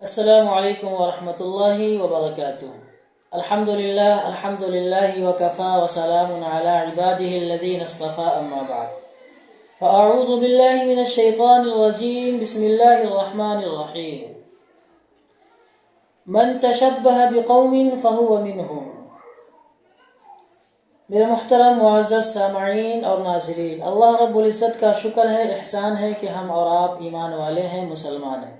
السلام علیکم ورحمۃ اللہ وبرکاتہ۔ الحمد للہ وکفا وسلام علی عباده الذین اصطفى اما بعد فاعوذ باللہ من الشیطان الرجیم بسم اللہ الرحمن الرحیم من تشبہ بقوم فہو منہم۔ میرے محترم معزز سامعین اور ناظرین، اللہ رب العزت کا شکر ہے، احسان ہے کہ ہم اور آپ ایمان والے ہیں، مسلمان ہیں۔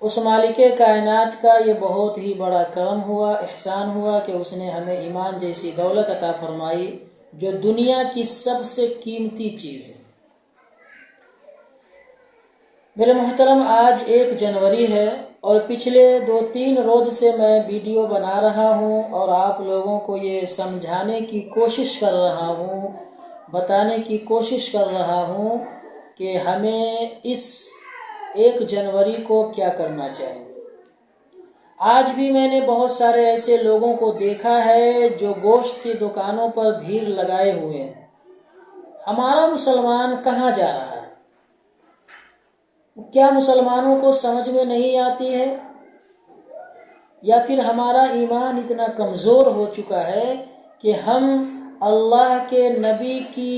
اس مالک کائنات کا یہ بہت ہی بڑا کرم ہوا، احسان ہوا کہ اس نے ہمیں ایمان جیسی دولت عطا فرمائی جو دنیا کی سب سے قیمتی چیز ہے۔ میرے محترم، آج 1 جنوری ہے اور پچھلے 2-3 روز سے میں ویڈیو بنا رہا ہوں اور آپ لوگوں کو یہ سمجھانے کی کوشش کر رہا ہوں، بتانے کی کوشش کر رہا ہوں کہ ہمیں اس 1 جنوری کو کیا کرنا چاہیے۔ آج بھی میں نے بہت سارے ایسے لوگوں کو دیکھا ہے جو گوشت کی دکانوں پر بھیڑ لگائے ہوئے ہیں۔ ہمارا مسلمان کہاں جا رہا ہے؟ کیا مسلمانوں کو سمجھ میں نہیں آتی ہے، یا پھر ہمارا ایمان اتنا کمزور ہو چکا ہے کہ ہم اللہ کے نبی کی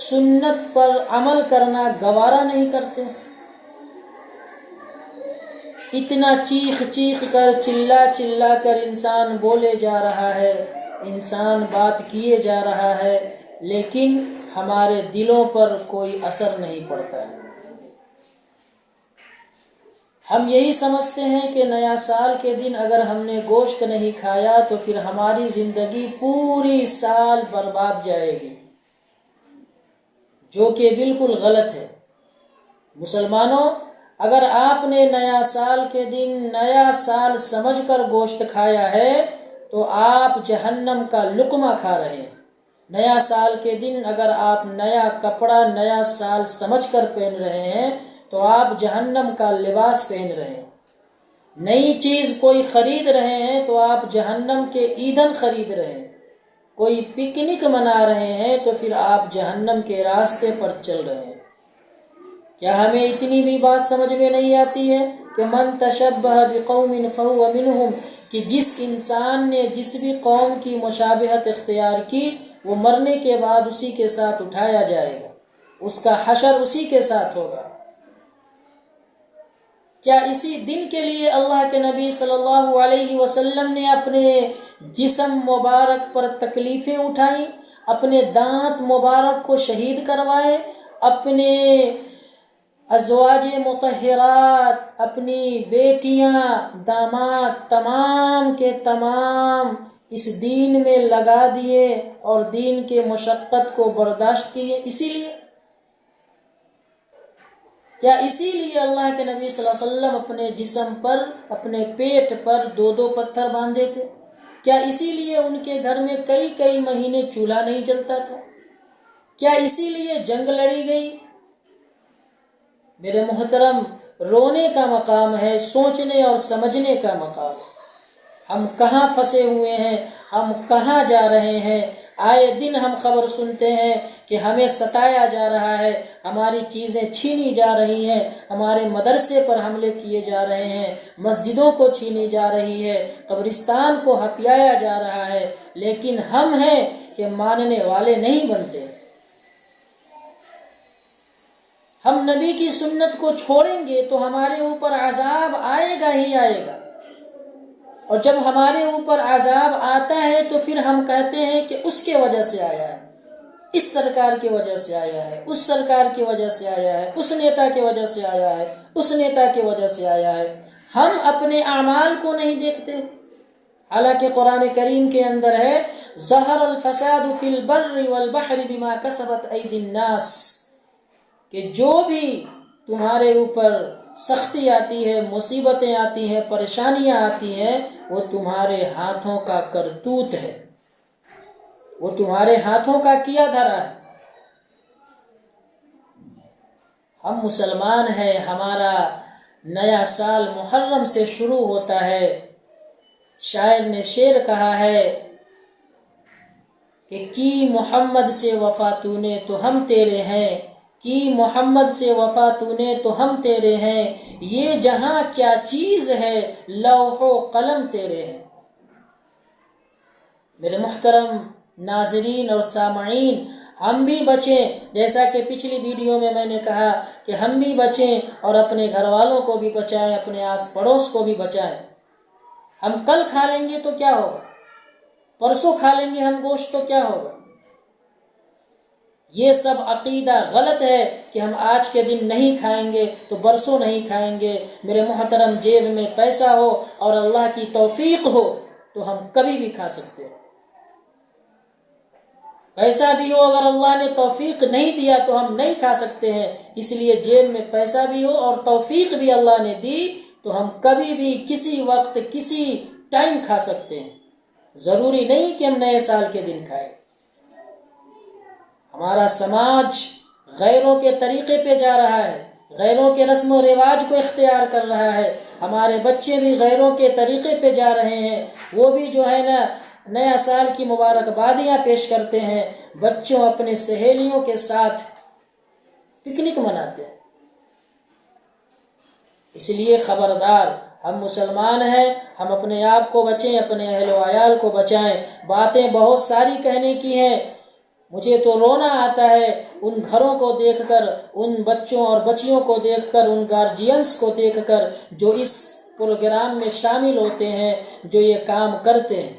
سنت پر عمل کرنا گوارا نہیں کرتے؟ اتنا چیخ چیخ کر، چلا چلا کر انسان بولے جا رہا ہے، انسان بات کیے جا رہا ہے، لیکن ہمارے دلوں پر کوئی اثر نہیں پڑتا ہے۔ ہم یہی سمجھتے ہیں کہ نیا سال کے دن اگر ہم نے گوشت نہیں کھایا تو پھر ہماری زندگی پوری سال برباد جائے گی، جو کہ بالکل غلط ہے۔ مسلمانوں، اگر آپ نے نیا سال کے دن نیا سال سمجھ کر گوشت کھایا ہے تو آپ جہنم کا لقمہ کھا رہے ہیں۔ نیا سال کے دن اگر آپ نیا کپڑا نیا سال سمجھ کر پہن رہے ہیں تو آپ جہنم کا لباس پہن رہے ہیں۔ نئی چیز کوئی خرید رہے ہیں تو آپ جہنم کے ایندھن خرید رہے ہیں۔ کوئی پکنک منا رہے ہیں تو پھر آپ جہنم کے راستے پر چل رہے ہیں۔ کیا ہمیں اتنی بھی بات سمجھ میں نہیں آتی ہے کہ من تشبہ بقوم فہو منہم، کہ جس انسان نے جس بھی قوم کی مشابہت اختیار کی وہ مرنے کے بعد اسی کے ساتھ اٹھایا جائے گا، اس کا حشر اسی کے ساتھ ہوگا۔ کیا اسی دن کے لیے اللہ کے نبی صلی اللہ علیہ وسلم نے اپنے جسم مبارک پر تکلیفیں اٹھائیں، اپنے دانت مبارک کو شہید کروائے، اپنے ازواج مطہرات، اپنی بیٹیاں، داماد، تمام کے تمام اس دین میں لگا دیے اور دین کے مشقت کو برداشت کیے؟ اسی لیے کیا اسی لیے اللہ کے نبی صلی اللہ علیہ وسلم اپنے جسم پر، اپنے پیٹ پر 2 پتھر باندھے تھے؟ کیا اسی لیے ان کے گھر میں کئی مہینے چولہا نہیں جلتا تھا؟ کیا اسی لیے جنگ لڑی گئی؟ میرے محترم، رونے کا مقام ہے، سوچنے اور سمجھنے کا مقام ہے۔ ہم کہاں پھنسے ہوئے ہیں، ہم کہاں جا رہے ہیں؟ آئے دن ہم خبر سنتے ہیں کہ ہمیں ستایا جا رہا ہے، ہماری چیزیں چھینی جا رہی ہیں، ہمارے مدرسے پر حملے کیے جا رہے ہیں، مسجدوں کو چھینی جا رہی ہے، قبرستان کو ہپیایا جا رہا ہے، لیکن ہم ہیں کہ ماننے والے نہیں بنتے۔ ہم نبی کی سنت کو چھوڑیں گے تو ہمارے اوپر عذاب آئے گا ہی آئے گا، اور جب ہمارے اوپر عذاب آتا ہے تو پھر ہم کہتے ہیں کہ اس کے وجہ سے آیا ہے، اس سرکار کی وجہ سے آیا ہے، اس سرکار کی وجہ سے آیا ہے، اس نیتا کی وجہ سے آیا ہے، اس نیتا کی وجہ سے آیا ہے۔ ہم اپنے اعمال کو نہیں دیکھتے، حالانکہ قرآن کریم کے اندر ہے ظہر الفساد فی البر والبحر بما کسبت ایدی الناس، کہ جو بھی تمہارے اوپر سختی آتی ہے، مصیبتیں آتی ہیں، پریشانیاں آتی ہیں، وہ تمہارے ہاتھوں کا کرتوت ہے، وہ تمہارے ہاتھوں کا کیا دھرا ہے۔ ہم مسلمان ہیں، ہمارا نیا سال محرم سے شروع ہوتا ہے۔ شاعر نے شعر کہا ہے کہ کی محمد سے وفا تو نے تو ہم تیرے ہیں، کی محمد سے وفا تو نے تو ہم تیرے ہیں، یہ جہاں کیا چیز ہے لوح و قلم تیرے ہیں۔ میرے محترم ناظرین اور سامعین، ہم بھی بچیں، جیسا کہ پچھلی ویڈیو میں نے کہا کہ ہم بھی بچیں اور اپنے گھر والوں کو بھی بچائیں، اپنے آس پڑوس کو بھی بچائیں۔ ہم کل کھا لیں گے تو کیا ہوگا، پرسوں کھا لیں گے ہم گوشت تو کیا ہوگا۔ یہ سب عقیدہ غلط ہے کہ ہم آج کے دن نہیں کھائیں گے تو برسوں نہیں کھائیں گے۔ میرے محترم، جیب میں پیسہ ہو اور اللہ کی توفیق ہو تو ہم کبھی بھی کھا سکتے ہیں۔ پیسہ بھی ہو، اگر اللہ نے توفیق نہیں دیا تو ہم نہیں کھا سکتے ہیں۔ اس لیے جیب میں پیسہ بھی ہو اور توفیق بھی اللہ نے دی تو ہم کبھی بھی کسی وقت کسی ٹائم کھا سکتے ہیں۔ ضروری نہیں کہ ہم نئے سال کے دن کھائیں۔ ہمارا سماج غیروں کے طریقے پہ جا رہا ہے، غیروں کے رسم و رواج کو اختیار کر رہا ہے۔ ہمارے بچے بھی غیروں کے طریقے پہ جا رہے ہیں، وہ بھی جو ہے نا نیا سال کی مبارکبادیاں پیش کرتے ہیں، بچوں اپنے سہیلیوں کے ساتھ پکنک مناتے ہیں۔ اس لیے خبردار، ہم مسلمان ہیں، ہم اپنے آپ کو بچیں، اپنے اہل و عیال کو بچائیں۔ باتیں بہت ساری کہنے کی ہیں، مجھے تو رونا آتا ہے ان گھروں کو دیکھ کر، ان بچوں اور بچیوں کو دیکھ کر، ان گارجینس کو دیکھ کر جو اس پروگرام میں شامل ہوتے ہیں، جو یہ کام کرتے ہیں۔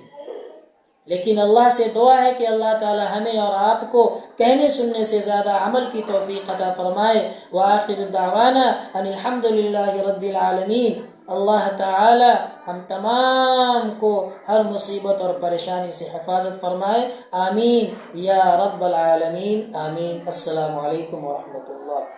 لیکن اللہ سے دعا ہے کہ اللہ تعالی ہمیں اور آپ کو کہنے سننے سے زیادہ عمل کی توفیق عطا فرمائے۔ وآخر دعوانا ان الحمدللہ رب العالمین۔ اللہ تعالی ہم تمام کو ہر مصیبت اور پریشانی سے حفاظت فرمائے، آمین یا رب العالمین، آمین۔ السلام علیکم ورحمۃ اللہ۔